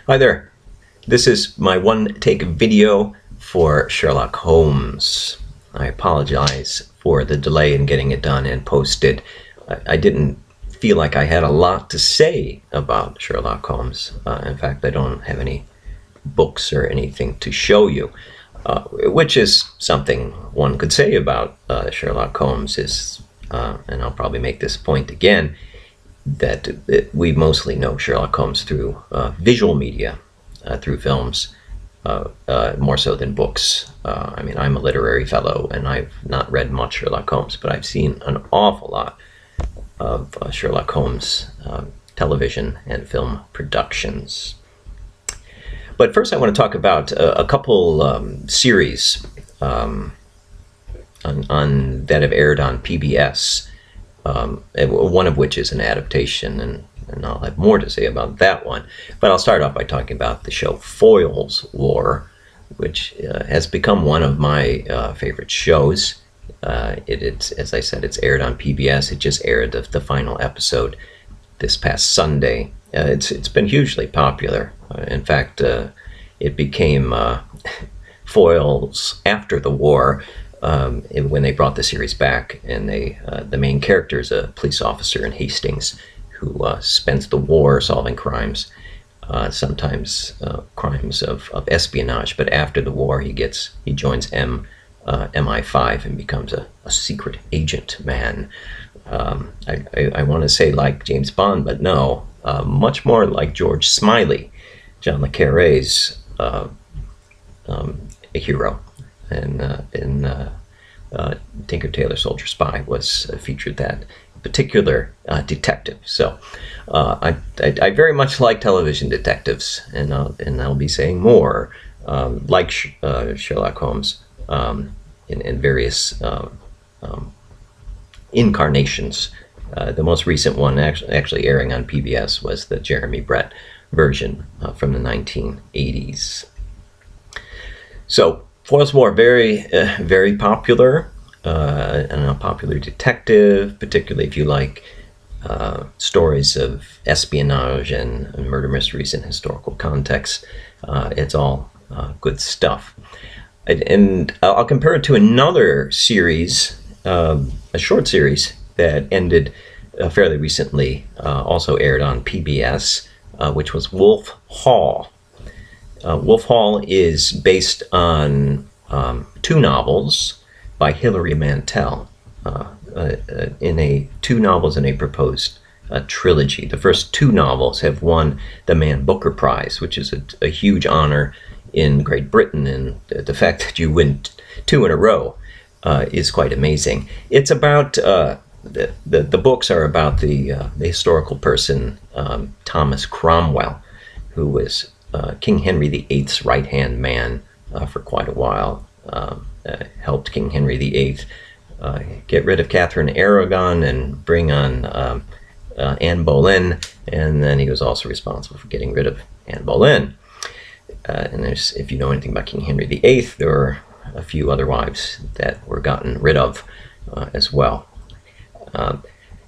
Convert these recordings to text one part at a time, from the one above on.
Hi there. This is my one-take video for Sherlock Holmes. I apologize for the delay in getting it done and posted. I didn't feel like I had a lot to say about Sherlock Holmes. In fact, I don't have any books or anything to show you, which is something one could say about Sherlock Holmes and I'll probably make this point again, that we mostly know Sherlock Holmes through visual media, through films, more so than books. I mean, I'm a literary fellow, and I've not read much Sherlock Holmes, but I've seen an awful lot of Sherlock Holmes television and film productions. But first I want to talk about a couple series that have aired on PBS. One of which is an adaptation, and I'll have more to say about that one. But I'll start off by talking about the show Foyle's War, which has become one of my favorite shows. It's, as I said, it's aired on PBS. It just aired the final episode this past Sunday. It's been hugely popular. In fact, it became Foyle's after the war. When they brought the series back, and the main character is a police officer in Hastings who spends the war solving crimes, sometimes crimes of espionage. But after the war, he joins MI5 and becomes a secret agent man. I want to say like James Bond, but no, much more like George Smiley, John le Carré's hero. And Tinker Tailor Soldier Spy was featured that particular detective. So I very much like television detectives, and I'll be saying more like Sherlock Holmes in various incarnations. The most recent one actually airing on PBS was the Jeremy Brett version from the 1980s. So Foyle's War, very popular, and a popular detective, particularly if you like stories of espionage and murder mysteries in historical context. It's all good stuff. And I'll compare it to another series, a short series that ended fairly recently, also aired on PBS, which was Wolf Hall. Wolf Hall is based on two novels by Hilary Mantel, two novels in a proposed trilogy. The first two novels have won the Man Booker Prize, which is a huge honor in Great Britain, and the fact that you win two in a row is quite amazing. It's about the books are about the historical person Thomas Cromwell, who was King Henry VIII's right-hand man for quite a while. Helped King Henry VIII get rid of Catherine Aragon and bring on Anne Boleyn, and then he was also responsible for getting rid of Anne Boleyn. And if you know anything about King Henry VIII, there were a few other wives that were gotten rid of as well.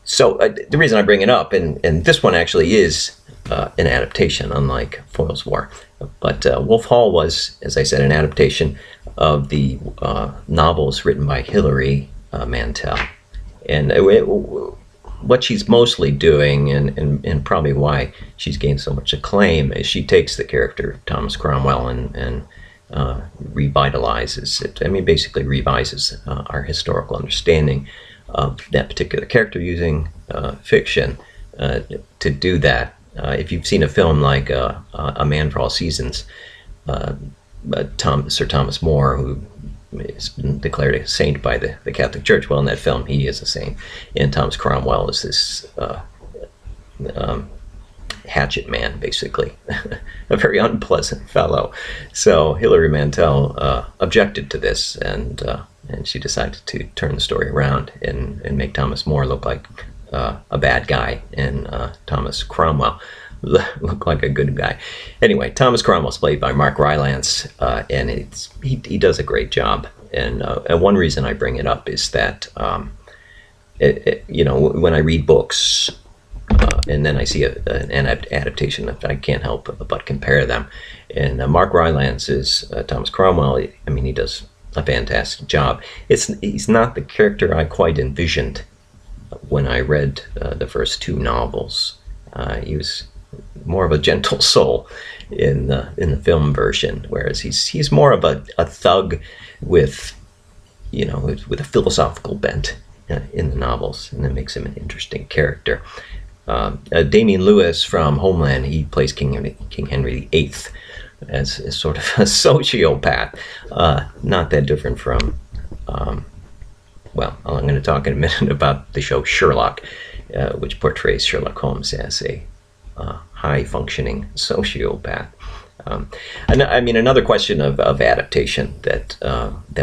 So the reason I bring it up, and this one actually is an adaptation, unlike Foyle's War. But Wolf Hall was, as I said, an adaptation of the novels written by Hilary Mantel. And what she's mostly doing, and probably why she's gained so much acclaim, is she takes the character of Thomas Cromwell and revitalizes it. I mean, basically revises our historical understanding of that particular character using fiction. To do that, if you've seen a film like A Man for All Seasons, Sir Thomas More, who has been declared a saint by the Catholic Church, well, in that film he is a saint, and Thomas Cromwell is this hatchet man, basically. A very unpleasant fellow. So Hilary Mantel objected to this, and she decided to turn the story around and make Thomas More look like a bad guy, and Thomas Cromwell look like a good guy. Anyway, Thomas Cromwell's played by Mark Rylance, and he does a great job. And one reason I bring it up is that you know, when I read books, and then I see an adaptation that I can't help but compare them. And Mark Rylance is Thomas Cromwell. I mean, he does a fantastic job. He's not the character I quite envisioned when I read the first two novels. He was more of a gentle soul in the film version, whereas he's more of a thug with with a philosophical bent in the novels, and that makes him an interesting character. Damian Lewis from Homeland, he plays King Henry VIII as sort of a sociopath, not that different from, well, I'm going to talk in a minute about the show Sherlock, which portrays Sherlock Holmes as a high-functioning sociopath. And I mean, another question of adaptation that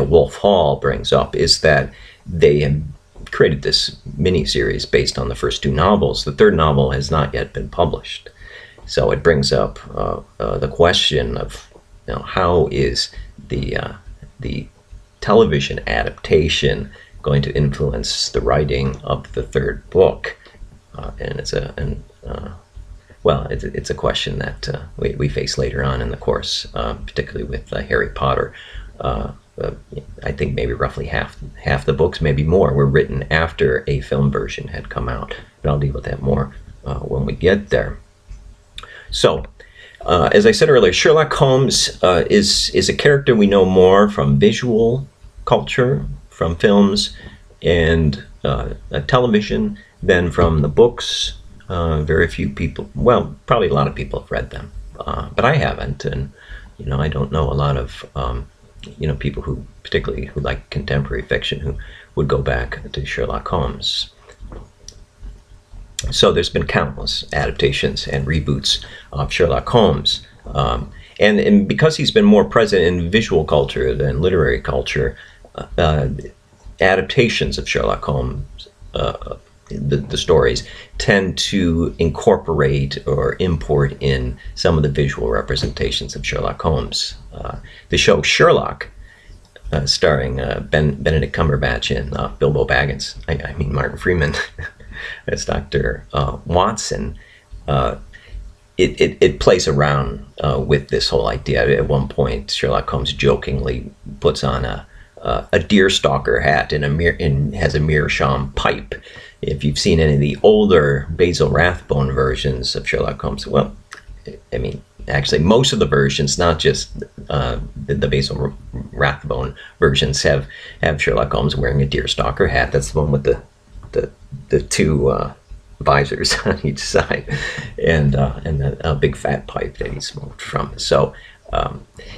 Wolf Hall brings up is that they have created this miniseries based on the first two novels. The third novel has not yet been published, so it brings up the question of how is the television adaptation going to influence the writing of the third book, and it's a question that we face later on in the course, particularly with Harry Potter. I think maybe roughly half the books, maybe more, were written after a film version had come out. But I'll deal with that more when we get there. So, as I said earlier, Sherlock Holmes is a character we know more from visual culture, from films and television, than from the books. Very few people, well, probably a lot of people have read them, but I haven't, and I don't know a lot of people who like contemporary fiction who would go back to Sherlock Holmes. So there's been countless adaptations and reboots of Sherlock Holmes, and because he's been more present in visual culture than literary culture, adaptations of Sherlock Holmes, the stories, tend to incorporate or import in some of the visual representations of Sherlock Holmes. The show Sherlock, starring Benedict Cumberbatch and Bilbo Baggins, I mean Martin Freeman as Dr. Watson, it plays around with this whole idea. At one point, Sherlock Holmes jokingly puts on a deerstalker hat and has a meerschaum pipe. If you've seen any of the older Basil Rathbone versions of Sherlock Holmes, well, I mean, actually, most of the versions, not just the Basil Rathbone versions, have Sherlock Holmes wearing a deerstalker hat. That's the one with the two visors on each side, and a big fat pipe that he smoked from. So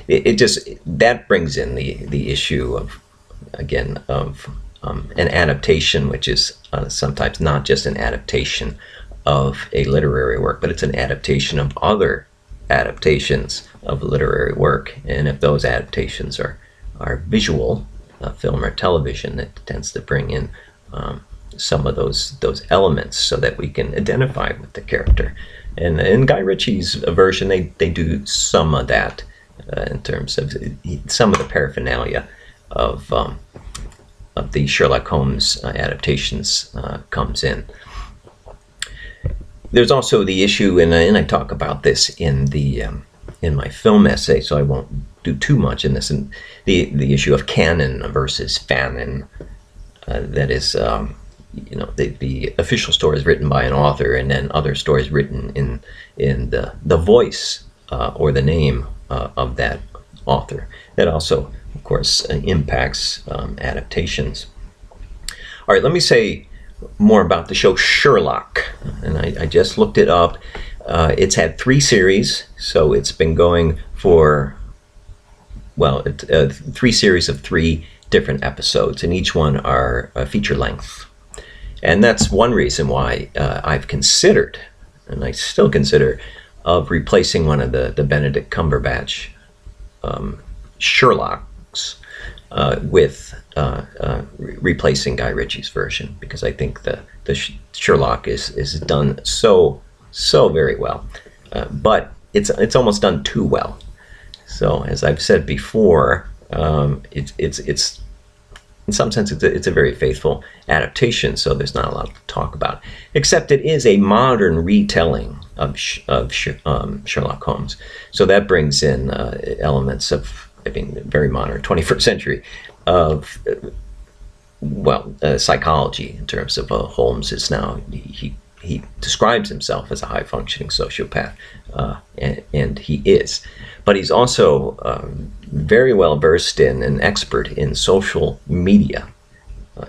it just that brings in the issue of an adaptation, which is sometimes not just an adaptation of a literary work, but it's an adaptation of other adaptations of literary work. And if those adaptations are visual, film or television, it tends to bring in some of those elements so that we can identify with the character. And in Guy Ritchie's version, they do some of that in terms of some of the paraphernalia of the Sherlock Holmes adaptations comes in. There's also the issue, and I talk about this in my film essay, so I won't do too much in this. And the issue of canon versus fanon. That is, the official stories written by an author, and then other stories written in the voice or the name of that author. That also, of course, impacts adaptations. All right, let me say more about the show Sherlock, and I just looked it up. It's had 3 series, so it's been going for 3 series of 3 different episodes, and each one are feature length. And that's one reason why I've considered, and I still consider, of replacing one of the Benedict Cumberbatch Sherlocks with replacing Guy Ritchie's version, because I think the Sherlock is done so very well, but it's almost done too well. So as I've said before, it's in some sense, it's a very faithful adaptation, so there's not a lot to talk about. Except it is a modern retelling of Sherlock Holmes. So that brings in elements of, I mean, very modern 21st century of, psychology in terms of Holmes is now, he describes himself as a high-functioning sociopath, and he is. But he's also very well versed in and expert in social media.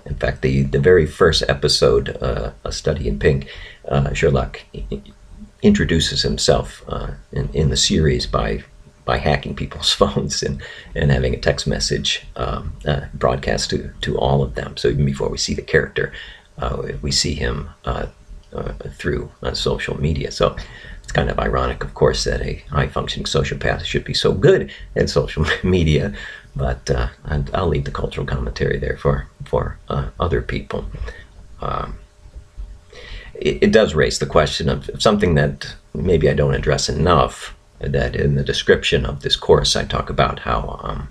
In fact, the very first episode, A Study in Pink, Sherlock introduces himself in the series by hacking people's phones and having a text message broadcast to all of them. So even before we see the character, we see him through social media. So it's kind of ironic, of course, that a high-functioning sociopath should be so good at social media, but I'll leave the cultural commentary there for other people. It does raise the question of something that maybe I don't address enough, that in the description of this course I talk about how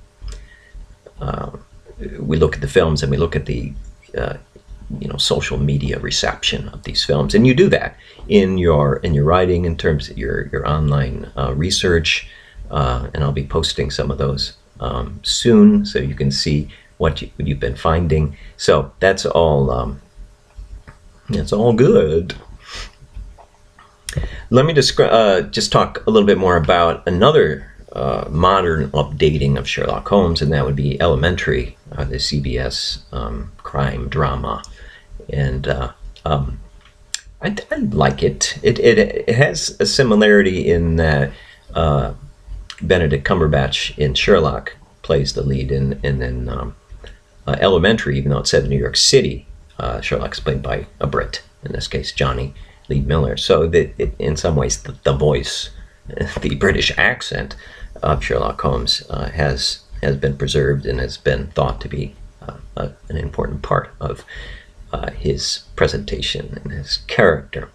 we look at the films and we look at the social media reception of these films, and you do that in your writing in terms of your online research, and I'll be posting some of those soon, so you can see what you've been finding. So that's all. It's all good. Let me just talk a little bit more about another modern updating of Sherlock Holmes, and that would be Elementary, the CBS crime drama. And I like it. It has a similarity in that Benedict Cumberbatch in Sherlock plays the lead, and then Elementary, even though it's set in New York City, Sherlock's played by a Brit, in this case Johnny Lee Miller. So that in some ways the voice, the British accent of Sherlock Holmes has been preserved and has been thought to be an important part of his presentation and his character.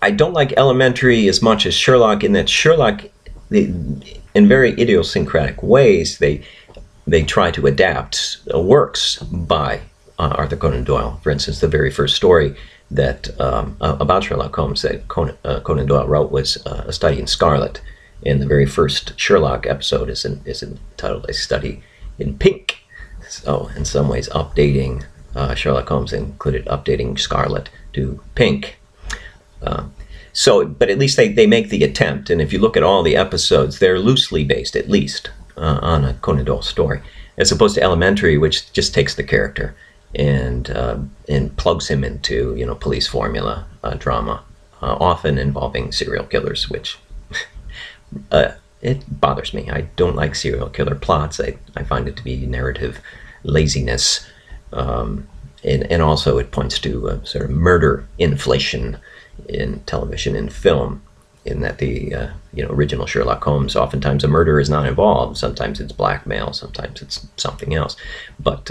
I don't like Elementary as much as Sherlock, in that Sherlock, in very idiosyncratic ways, they try to adapt works by Arthur Conan Doyle. For instance, the very first story that about Sherlock Holmes that Conan Doyle wrote was A Study in Scarlet, and the very first Sherlock episode is entitled A Study in Pink. So in some ways, updating Sherlock Holmes included updating Scarlet to Pink. But at least they make the attempt, and if you look at all the episodes, they're loosely based, at least, on a Conan Doyle story, as opposed to Elementary, which just takes the character and plugs him into police formula drama, often involving serial killers, which it bothers me. I don't like serial killer plots. I find it to be narrative laziness, and also it points to sort of murder inflation in television and film, in that the original Sherlock Holmes, oftentimes a murder is not involved. Sometimes it's blackmail, sometimes it's something else. But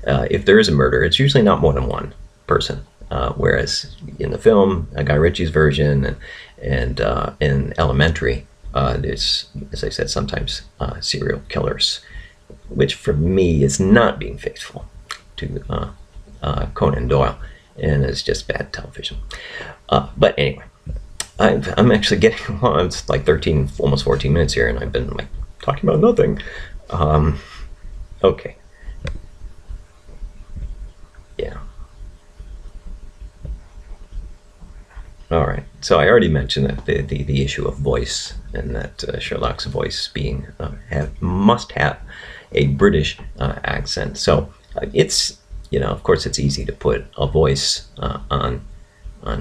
if there is a murder, it's usually not more than one person. Whereas in the film, Guy Ritchie's version, and in Elementary, there's, as I said, sometimes serial killers, which for me is not being faithful to Conan Doyle, and it's just bad television. But anyway, I'm actually getting along. It's like 13, almost 14 minutes here, and I've been talking about nothing. Okay. Yeah. All right. So I already mentioned that the issue of voice, and that Sherlock's voice being must have a British accent. So it's of course it's easy to put a voice on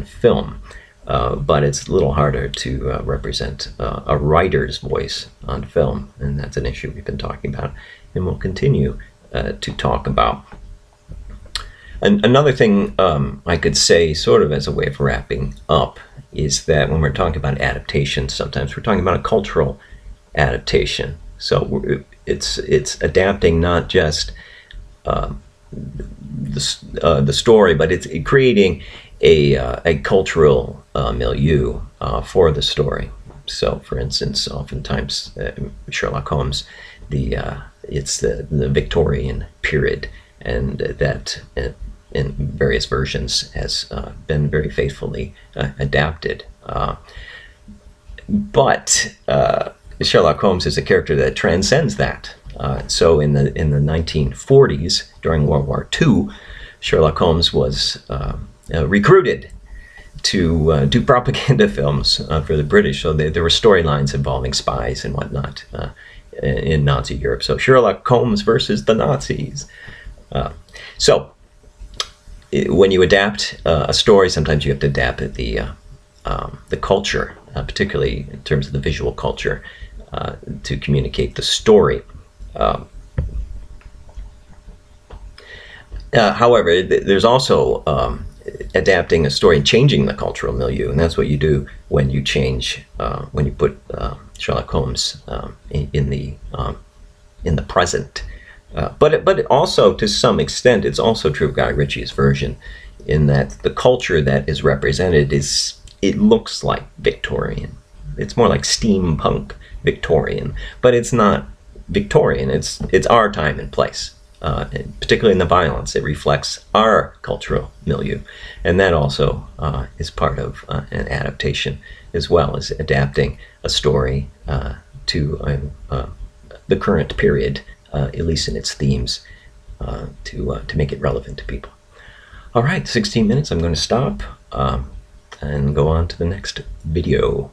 film, but it's a little harder to represent a writer's voice on film, and that's an issue we've been talking about and we'll continue to talk about. Another thing I could say, sort of as a way of wrapping up, is that when we're talking about adaptations, sometimes we're talking about a cultural adaptation. So it's adapting not just the story, but it's creating a cultural milieu for the story. So, for instance, oftentimes Sherlock Holmes, the it's the Victorian period, and that in various versions has been very faithfully adapted. But Sherlock Holmes is a character that transcends that. So in the 1940s, during World War II, Sherlock Holmes was recruited to do propaganda films for the British. So there were storylines involving spies and whatnot in Nazi Europe. So Sherlock Holmes versus the Nazis. So when you adapt a story, sometimes you have to adapt the culture, particularly in terms of the visual culture, to communicate the story. However, there's also adapting a story and changing the cultural milieu, and that's what you do when you change, when you put Sherlock Holmes in the present. But also, to some extent, it's also true of Guy Ritchie's version, in that the culture that is represented it looks like Victorian. It's more like steampunk Victorian, but it's not Victorian. It's our time and place. Particularly in the violence, it reflects our cultural milieu, and that also is part of an adaptation, as well as adapting a story to the current period, at least in its themes, to make it relevant to people. All right, 16 minutes. I'm going to stop and go on to the next video.